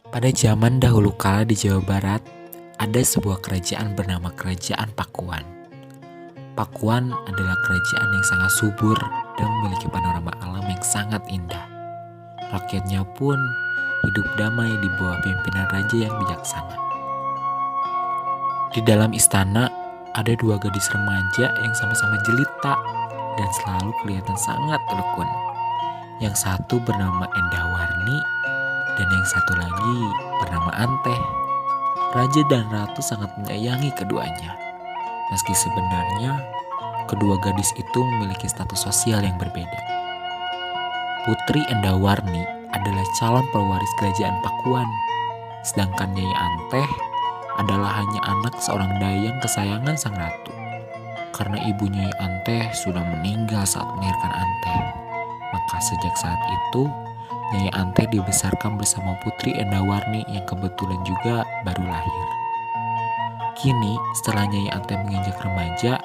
Pada zaman dahulu kala di Jawa Barat, ada sebuah kerajaan bernama Kerajaan Pakuan. Pakuan adalah kerajaan yang sangat subur dan memiliki panorama alam yang sangat indah. Rakyatnya pun hidup damai di bawah pimpinan raja yang bijaksana. Di dalam istana ada dua gadis remaja yang sama-sama jelita dan selalu kelihatan sangat rukun. Yang satu bernama Endawarni dan yang satu lagi bernama Anteh. Raja dan ratu sangat menyayangi keduanya. Meski sebenarnya kedua gadis itu memiliki status sosial yang berbeda. Putri Endawarni adalah calon pewaris kerajaan Pakuan, sedangkan Nyai Anteh adalah hanya anak seorang dayang kesayangan sang ratu. Karena ibu Nyai Anteh sudah meninggal saat melahirkan Anteh, maka sejak saat itu Nyai Anteh dibesarkan bersama Putri Endawarni yang kebetulan juga baru lahir. Kini setelah Nyai Anteh menginjak remaja,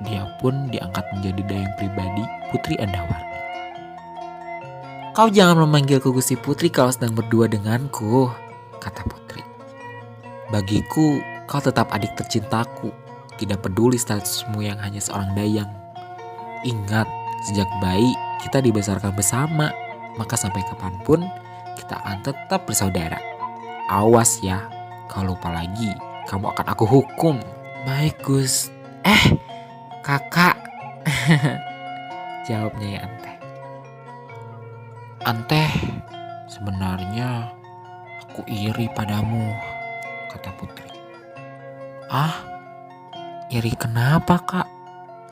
dia pun diangkat menjadi dayang pribadi Putri Endawarni. "Kau jangan memanggilku Gusti Putri kalau sedang berdua denganku," kata Putri. "Bagiku kau tetap adik tercintaku, tidak peduli statusmu yang hanya seorang dayang. Ingat, sejak bayi kita dibesarkan bersama, maka sampai kapanpun kita akan tetap bersaudara. Awas ya, kalau lupa lagi, kamu akan aku hukum." "Baik, Gus." Kakak," jawab Nyai Anteh. "Anteh, sebenarnya aku iri padamu," kata Putri. "Ah, iri kenapa, Kak?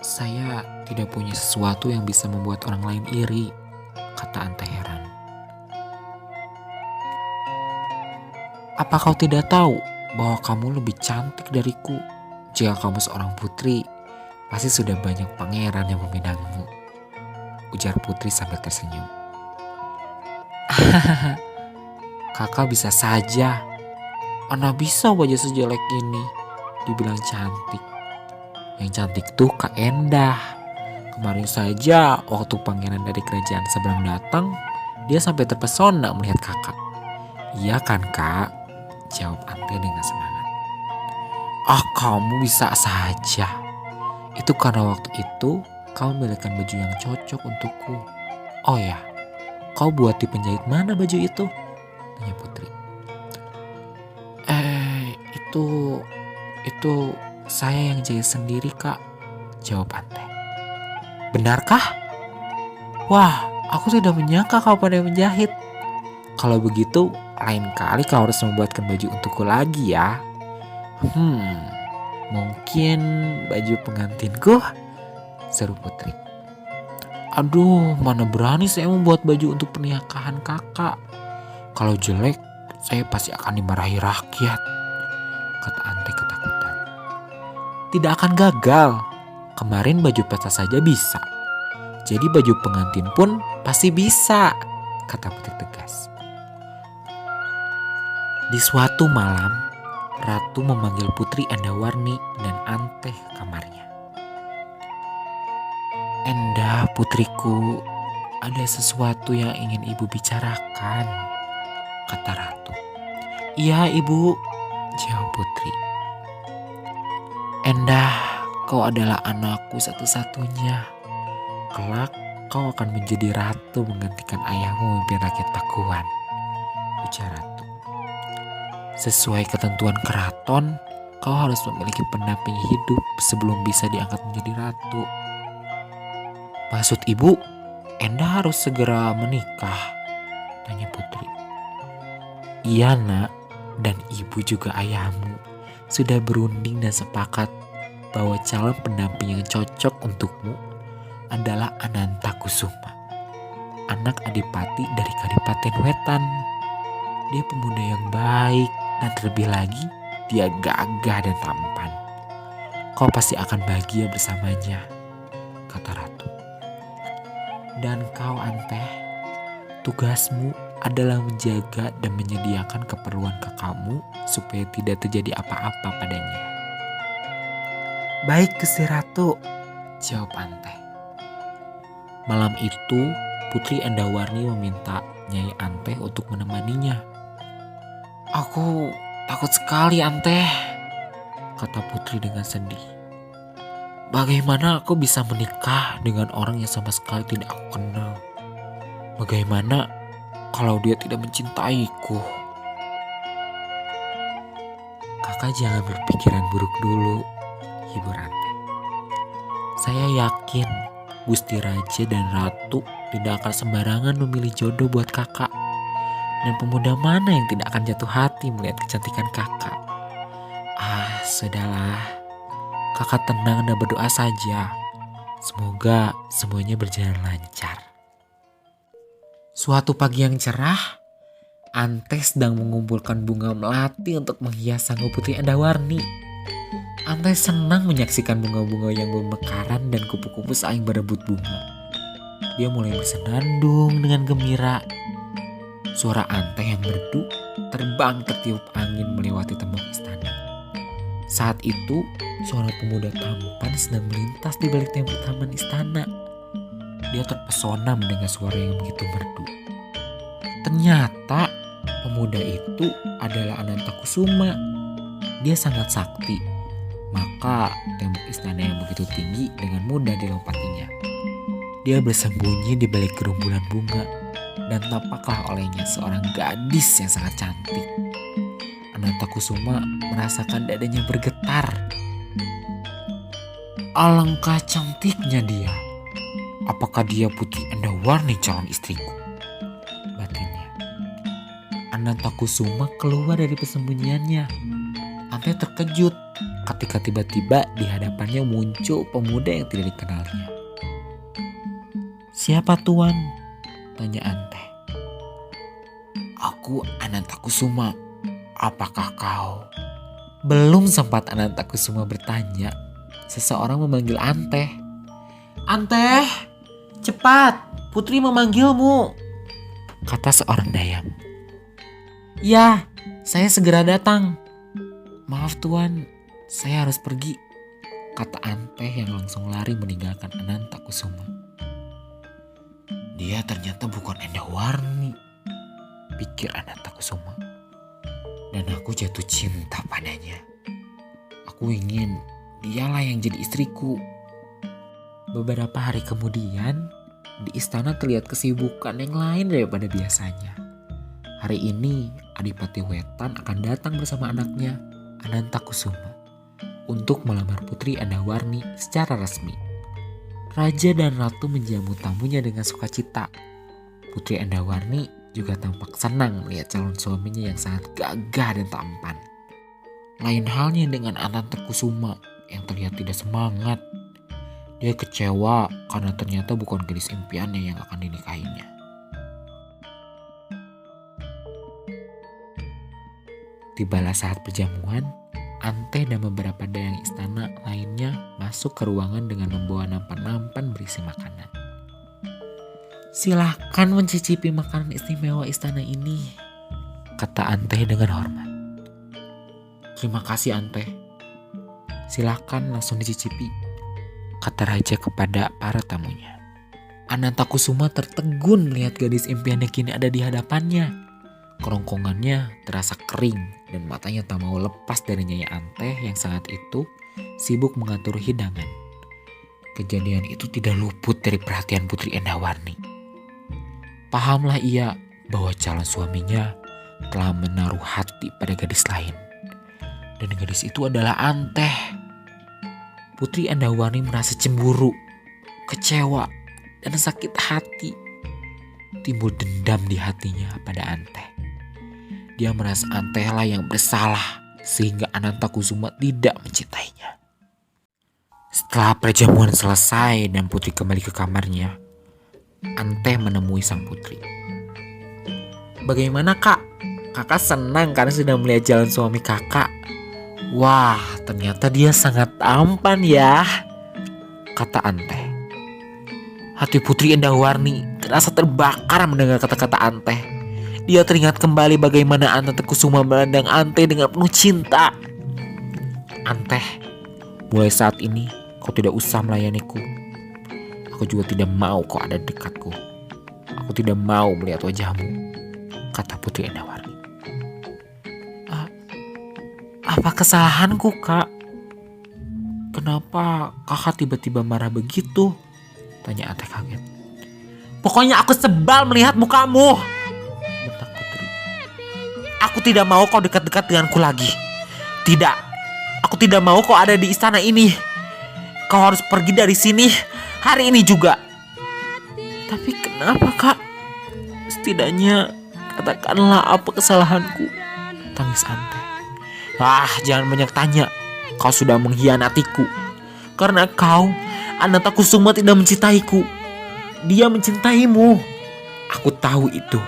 Saya tidak punya sesuatu yang bisa membuat orang lain iri," kata Anteh heran. "Apa kau tidak tahu bahwa kamu lebih cantik dariku? Jika kamu seorang putri, pasti sudah banyak pangeran yang meminangmu," ujar Putri sambil tersenyum. "Kakak bisa saja. Mana bisa wajah sejelek ini dibilang cantik. Yang cantik tuh Kak Endah. Kemarin saja waktu pangeran dari kerajaan seberang datang, dia sampai terpesona melihat kakak." "Iya kan, Kak?" jawab Anteh dengan semangat. "Ah, kamu bisa saja. Itu karena waktu itu kau memilihkan baju yang cocok untukku. Oh ya, kau buat di penjahit mana baju itu?" tanya Putri. Itu saya yang jahit sendiri, Kak," jawab Anteh. "Benarkah? Wah, aku tidak menyangka kau pandai menjahit. Kalau begitu, lain kali kau harus membuatkan baju untukku lagi ya." Mungkin baju pengantinku?" seru Putri. "Aduh, mana berani saya membuat baju untuk pernikahan kakak. Kalau jelek, saya pasti akan dimarahi rakyat," kata Anteh ketakutan. "Tidak akan gagal. Kemarin baju pesta saja bisa. Jadi baju pengantin pun pasti bisa," kata Putri tegas. Di suatu malam, Ratu memanggil Putri Endawarni dan Anteh ke kamarnya. "Endah, putriku, ada sesuatu yang ingin ibu bicarakan," kata Ratu. "Iya, ibu," jawab Putri. "Endah, kau adalah anakku satu-satunya. Kelak kau akan menjadi ratu menggantikan ayahmu memimpin rakyat Pakuan," ujar Ratu. "Sesuai ketentuan keraton, kau harus memiliki pendamping hidup sebelum bisa diangkat menjadi ratu." "Maksud ibu, Endah harus segera menikah?" tanya Putri. "Iya, Nak, dan ibu juga ayahmu sudah berunding dan sepakat bahwa calon pendamping yang cocok untukmu adalah Ananta Kusuma, anak adipati dari Kadipaten Wetan. Dia pemuda yang baik dan terlebih lagi dia gagah dan tampan. Kau pasti akan bahagia bersamanya," kata Ratu. "Dan kau, Anteh, tugasmu adalah menjaga dan menyediakan keperluan kakakmu supaya tidak terjadi apa-apa padanya." "Baik, Gusti Ratu," jawab Anteh. Malam itu, Putri Endawarni meminta Nyai Anteh untuk menemaninya. Aku takut sekali, Anteh, kata Putri dengan sedih. Bagaimana aku bisa menikah dengan orang yang sama sekali tidak aku kenal? Bagaimana kalau dia tidak mencintaiku? Kakak jangan berpikiran buruk dulu, hibur Anteh. Saya yakin Gusti Raja dan Ratu tidak akan sembarangan memilih jodoh buat kakak. Dan pemuda mana yang tidak akan jatuh hati melihat kecantikan kakak? Sudahlah. Kakak tenang dan berdoa saja. Semoga semuanya berjalan lancar. Suatu pagi yang cerah, Anteh sedang mengumpulkan bunga melati untuk menghias sang Putri Endawarni. Anteh senang menyaksikan bunga-bunga yang bermekaran dan kupu-kupu saling berebut bunga. Dia mulai bersenandung dengan gembira. Suara Anteh yang merdu terbang tertiup angin melewati tembok istana. Saat itu, seorang pemuda tampan sedang melintas di balik tembok taman istana. Dia terpesona mendengar suara yang begitu merdu. Ternyata pemuda itu adalah Anantakusuma. Dia sangat sakti. Maka tembok istana yang begitu tinggi dengan mudah dilompatinya. Dia bersembunyi di balik gerumbulan bunga dan tampaklah olehnya seorang gadis yang sangat cantik. Anantakusuma merasakan dadanya bergetar. Alangkah cantiknya dia. Apakah dia Putri Endawarni calon istriku? Batinnya. Anantakusuma keluar dari persembunyiannya. Anteh terkejut ketika tiba-tiba di hadapannya muncul pemuda yang tidak dikenalnya. "Siapa tuan?" tanya Anteh. "Aku Anantakusuma. Apakah kau?" Belum sempat Anantakusuma bertanya, seseorang memanggil Anteh. "Anteh, cepat, Putri memanggilmu," kata seorang dayang. "Ya, saya segera datang." "Maaf tuan, saya harus pergi," kata Anteh yang langsung lari meninggalkan Anantakusuma. "Dia ternyata bukan Endawarni," pikir Anantakusuma. "Dan aku jatuh cinta padanya. Aku ingin dialah yang jadi istriku." Beberapa hari kemudian, di istana terlihat kesibukan yang lain daripada biasanya. Hari ini, Adipati Wetan akan datang bersama anaknya, Anantakusuma, untuk melamar Putri Endawarni secara resmi. Raja dan Ratu menjamu tamunya dengan sukacita. Putri Endawarni juga tampak senang melihat calon suaminya yang sangat gagah dan tampan. Lain halnya dengan Anantakusuma yang terlihat tidak semangat. Dia kecewa karena ternyata bukan gadis impiannya yang akan dinikahinya. Tibalah saat perjamuan, Anteh dan beberapa dayang istana lainnya masuk ke ruangan dengan membawa nampan-nampan berisi makanan. "Silahkan mencicipi makanan istimewa istana ini," kata Anteh dengan hormat. "Terima kasih Anteh. Silahkan langsung dicicipi," kata raja kepada para tamunya. Anantakusuma tertegun melihat gadis impiannya kini ada di hadapannya. Kerongkongannya terasa kering dan matanya tak mau lepas dari Nyai Anteh yang saat itu sibuk mengatur hidangan. Kejadian itu tidak luput dari perhatian Putri Endawarni. Pahamlah ia bahwa calon suaminya telah menaruh hati pada gadis lain. Dan gadis itu adalah Anteh. Putri Endawarni merasa cemburu, kecewa, dan sakit hati. Timbul dendam di hatinya pada Anteh. Dia merasa Antehlah yang bersalah sehingga Anantakusuma tidak mencintainya. Setelah perjamuan selesai dan Putri kembali ke kamarnya, Anteh menemui sang putri. "Bagaimana kak? Kakak senang karena sudah melihat jalan suami kakak." "Wah, ternyata dia sangat tampan ya," kata Anteh. Hati Putri Endawarni terasa terbakar mendengar kata-kata Anteh. Dia teringat kembali bagaimana Anantakusuma memandang Anteh dengan penuh cinta. "Anteh, mulai saat ini kau tidak usah melayaniku. Aku juga tidak mau kau ada di dekatku. Aku tidak mau melihat wajahmu," kata Putri Endawarni. Apa kesalahanku, Kak? Kenapa kakak tiba-tiba marah begitu? Tanya Ante kaget. Pokoknya aku sebal melihat mukamu, bentak Putri. Aku tidak mau kau dekat-dekat denganku lagi. Tidak, aku tidak mau kau ada di istana ini. Kau harus pergi dari sini hari ini juga. Tapi kenapa, Kak? Setidaknya katakanlah apa kesalahanku, tangis Ante. Jangan banyak tanya. Kau sudah mengkhianatiku. Karena kau, Ananta Kusuma tidak mencintaiku. Dia mencintaimu. Aku tahu itu.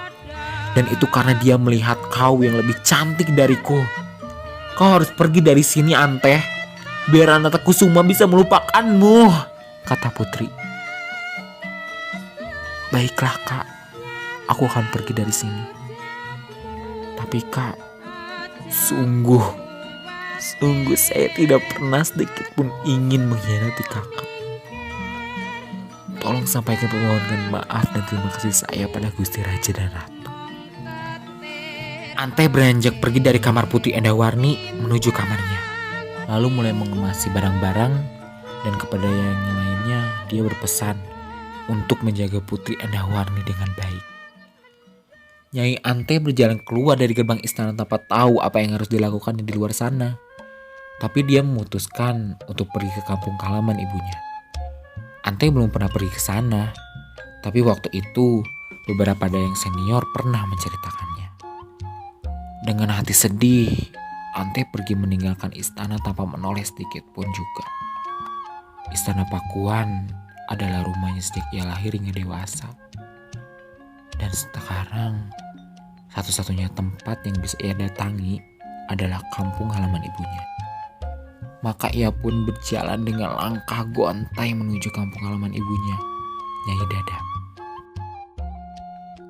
Dan itu karena dia melihat kau yang lebih cantik dariku. Kau harus pergi dari sini, Ante. Biar Ananta Kusuma bisa melupakanmu, kata Putri. Baiklah, Kak. Aku akan pergi dari sini. Tapi Kak, sungguh saya tidak pernah sedikit pun ingin mengkhianati kakak. Tolong sampaikan permohonan maaf dan terima kasih saya pada Gusti Raja dan Ratu. Ante beranjak pergi dari kamar Putri Endawarni menuju kamarnya. Lalu mulai mengemasi barang-barang dan kepada yang lainnya dia berpesan untuk menjaga Putri Endawarni dengan baik. Nyai Ante berjalan keluar dari gerbang istana tanpa tahu apa yang harus dilakukan di luar sana. Tapi dia memutuskan untuk pergi ke kampung halaman ibunya. Ante belum pernah pergi ke sana, tapi waktu itu beberapa dayang senior pernah menceritakannya. Dengan hati sedih, Ante pergi meninggalkan istana tanpa menoleh sedikit pun juga. Istana Pakuan adalah rumahnya sejak ia lahir hingga dewasa. Dan sekarang, satu-satunya tempat yang bisa ia datangi adalah kampung halaman ibunya. Maka ia pun berjalan dengan langkah gontai menuju kampung halaman ibunya, Nyai Dadap.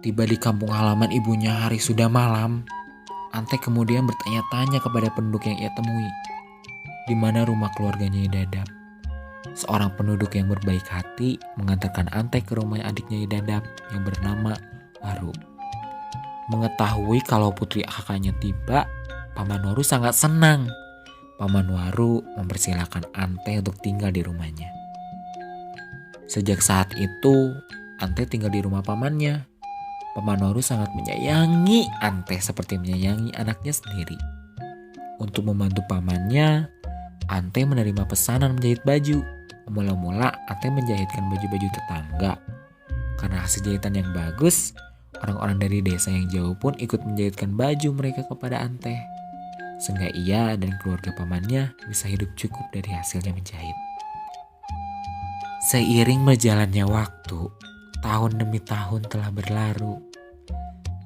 Tiba di kampung halaman ibunya hari sudah malam. Ante kemudian bertanya-tanya kepada penduduk yang ia temui, di mana rumah keluarga Nyai Dadap. Seorang penduduk yang berbaik hati mengantarkan Ante ke rumah adiknya Nyai Dadap yang bernama Waru. Mengetahui kalau putri kakaknya tiba, Paman Waru sangat senang. Paman Waru mempersilahkan Ante untuk tinggal di rumahnya. Sejak saat itu, Ante tinggal di rumah pamannya. Paman Waru sangat menyayangi Ante seperti menyayangi anaknya sendiri. Untuk membantu pamannya, Ante menerima pesanan menjahit baju. Mula-mula Ante menjahitkan baju-baju tetangga. Karena hasil jahitan yang bagus, orang-orang dari desa yang jauh pun ikut menjahitkan baju mereka kepada Ante. Sehingga ia dan keluarga pamannya bisa hidup cukup dari hasilnya menjahit. Seiring berjalannya waktu, tahun demi tahun telah berlalu.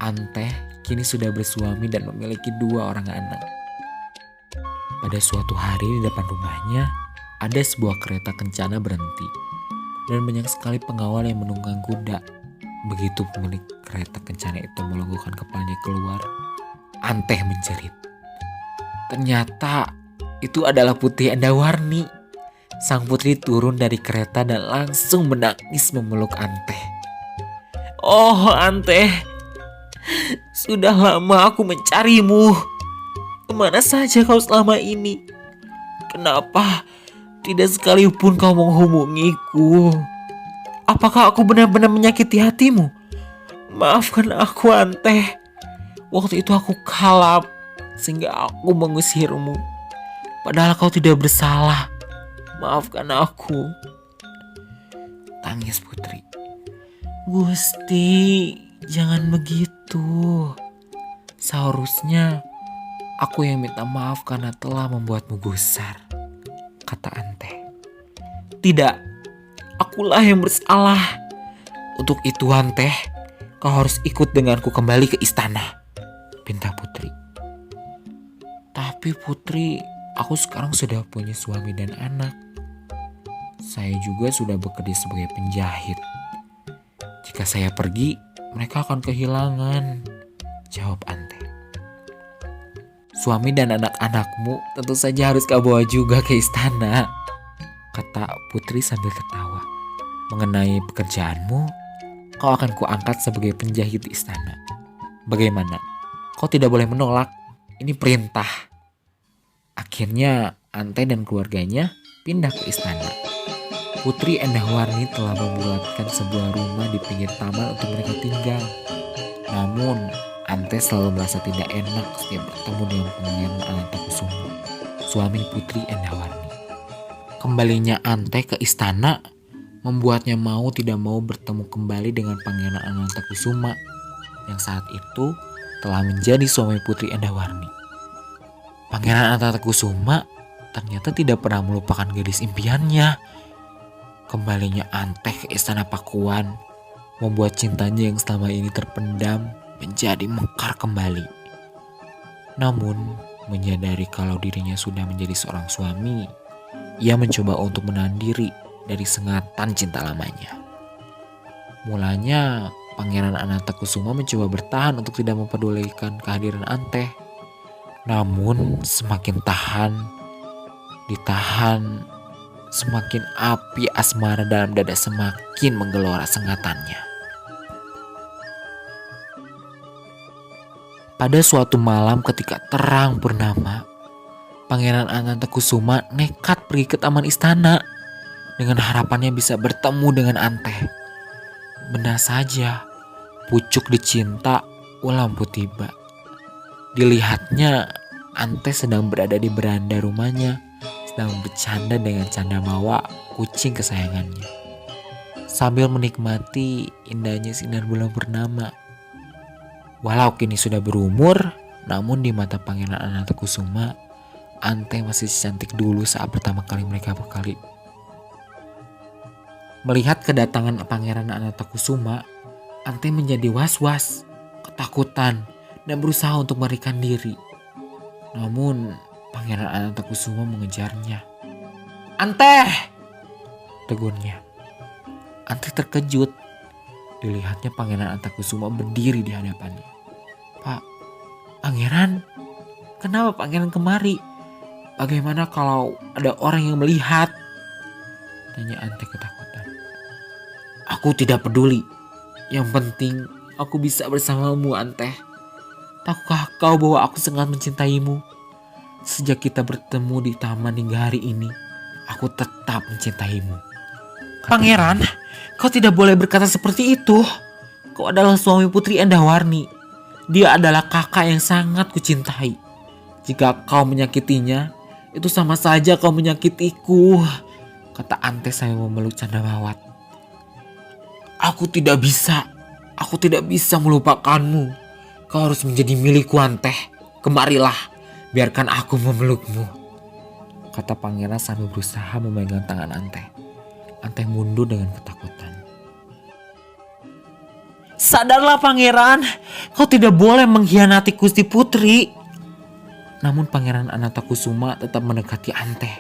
Ante kini sudah bersuami dan memiliki 2 orang anak. Pada suatu hari di depan rumahnya, ada sebuah kereta kencana berhenti. Dan banyak sekali pengawal yang menunggang kuda. Begitu pemilik kereta kencana itu melonggokan kepalanya keluar, Ante menjerit. Ternyata itu adalah Putri Endawarni. Sang putri turun dari kereta dan langsung menangis memeluk Ante. Oh Ante, sudah lama aku mencarimu. Kemana saja kau selama ini? Kenapa tidak sekalipun kau menghubungiku? Apakah aku benar-benar menyakiti hatimu? Maafkan aku Ante. Waktu itu aku kalap sehingga aku mengusirmu. Padahal kau tidak bersalah. Maafkan aku. Tangis Putri. Gusti, jangan begitu. Seharusnya aku yang minta maaf karena telah membuatmu gusar, kata Ante. Tidak, akulah yang bersalah. Untuk itu Ante, kau harus ikut denganku kembali ke istana, pinta Putri. Tapi Putri, aku sekarang sudah punya suami dan anak. Saya juga sudah bekerja sebagai penjahit. Jika saya pergi, mereka akan kehilangan, jawab Ante. Suami dan anak-anakmu tentu saja harus kau bawa juga ke istana, kata Putri sambil tertawa. Mengenai pekerjaanmu, kau akan kuangkat sebagai penjahit di istana. Bagaimana? Kau tidak boleh menolak. Ini perintah. Akhirnya Ante dan keluarganya pindah ke istana. Putri Endahwarni telah membuatkan sebuah rumah di pinggir taman untuk mereka tinggal. Namun, Ante selalu merasa tidak enak setiap bertemu dengan Pangeran Anantakusuma, suami Putri Endahwarni. Kembalinya Ante ke istana membuatnya mau tidak mau bertemu kembali dengan Pangeran Anantakusuma yang saat itu telah menjadi suami Putri Endahwarni. Pangeran Anantakusuma ternyata tidak pernah melupakan gadis impiannya. Kembalinya Ante ke istana Pakuan membuat cintanya yang selama ini terpendam menjadi mekar kembali. Namun, menyadari kalau dirinya sudah menjadi seorang suami, ia mencoba untuk menahan diri dari sengatan cinta lamanya. Mulanya, Pangeran Anantakusuma mencoba bertahan untuk tidak mempedulikan kehadiran Ante. Namun, semakin ditahan, semakin api asmara dalam dada semakin menggelora sengatannya. Pada suatu malam ketika terang purnama, Pangeran Anantakusuma nekat pergi ke taman istana dengan harapannya bisa bertemu dengan Ante. Benar saja, pucuk dicinta, lampu tiba. Dilihatnya, Ante sedang berada di beranda rumahnya, sedang bercanda dengan Candamawa, kucing kesayangannya. Sambil menikmati indahnya sinar bulan purnama. Walau kini sudah berumur, namun di mata Pangeran Anantakusuma, Ante masih secantik dulu saat pertama kali mereka berkali. Melihat kedatangan Pangeran Anantakusuma, Ante menjadi was-was, ketakutan, dan berusaha untuk melarikan diri. Namun, Pangeran Anantakusuma mengejarnya. "Ante!" tegurnya. Ante terkejut. Dilihatnya Pangeran Anantakusuma berdiri di hadapannya. "Pak, Pangeran, kenapa Pangeran kemari? Bagaimana kalau ada orang yang melihat?" tanya Ante ketakutan. "Aku tidak peduli. Yang penting aku bisa bersamamu, Ante. Tahukah kau bahwa aku sangat mencintaimu? Sejak kita bertemu di taman hingga hari ini, aku tetap mencintaimu." "Pangeran, kau tidak boleh berkata seperti itu. Kau adalah suami Putri Endahwarni. Dia adalah kakak yang sangat kucintai. Jika kau menyakitinya, itu sama saja kau menyakitiku," kata Ante sambil memeluk Candrawat. Aku tidak bisa melupakanmu. Kau harus menjadi milikku, Ante. Kemarilah, biarkan aku memelukmu, kata Pangeran sambil berusaha memegang tangan Ante. Ante mundur dengan ketakutan. "Sadarlah Pangeran, kau tidak boleh mengkhianati Gusti Putri." Namun Pangeran Anantakusuma tetap mendekati Ante.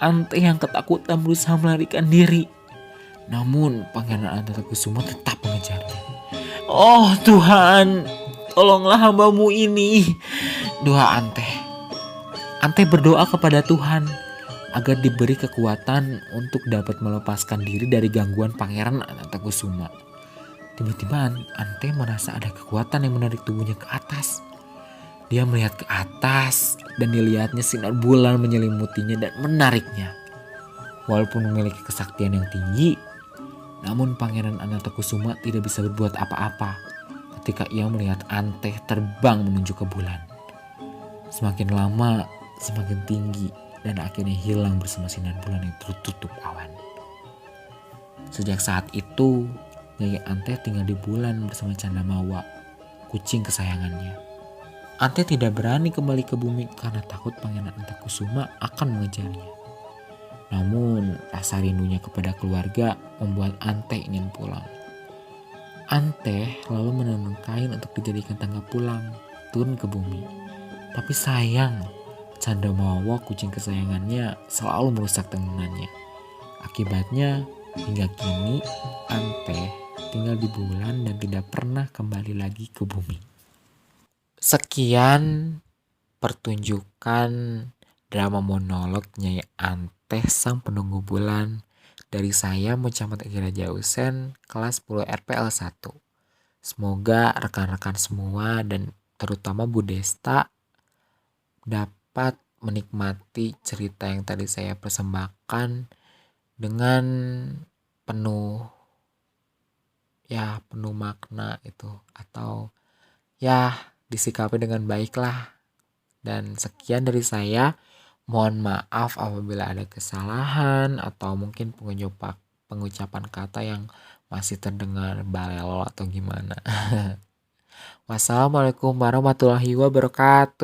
Ante yang ketakutan berusaha melarikan diri. Namun Pangeran Anantakusuma tetap mengejarnya. "Oh Tuhan, tolonglah hambamu ini," doa Ante. Ante berdoa kepada Tuhan agar diberi kekuatan untuk dapat melepaskan diri dari gangguan Pangeran Anantakusuma. Tiba-tiba Ante merasa ada kekuatan yang menarik tubuhnya ke atas. Dia melihat ke atas dan dilihatnya sinar bulan menyelimutinya dan menariknya. Walaupun memiliki kesaktian yang tinggi, namun Pangeran Anantakusuma tidak bisa berbuat apa-apa ketika ia melihat Ante terbang menuju ke bulan. Semakin lama, semakin tinggi, dan akhirnya hilang bersama sinar bulan yang tertutup awan. Sejak saat itu, Nyai Ante tinggal di bulan bersama Candamawa, kucing kesayangannya. Ante tidak berani kembali ke bumi karena takut Pangeran Anantakusuma akan mengejarnya. Namun rasa rindunya kepada keluarga membuat Ante ingin pulang. Ante lalu menenun kain untuk dijadikan tangga pulang, turun ke bumi. Tapi sayang, Candamawa kucing kesayangannya selalu merusak tenunannya. Akibatnya hingga kini Ante tinggal di bulan dan tidak pernah kembali lagi ke bumi. Sekian pertunjukan drama monolog Nyai Ante Sang Penunggu Bulan dari saya Muhammad Egi Raja Husen, kelas 10 RPL 1. Semoga rekan-rekan semua dan terutama Bu Desta dapat menikmati cerita yang tadi saya persembahkan dengan penuh penuh makna itu, atau disikapi dengan baik lah. Dan sekian dari saya. Mohon maaf apabila ada kesalahan atau mungkin pengucapan kata yang masih terdengar balelo atau gimana. Wassalamualaikum warahmatullahi wabarakatuh.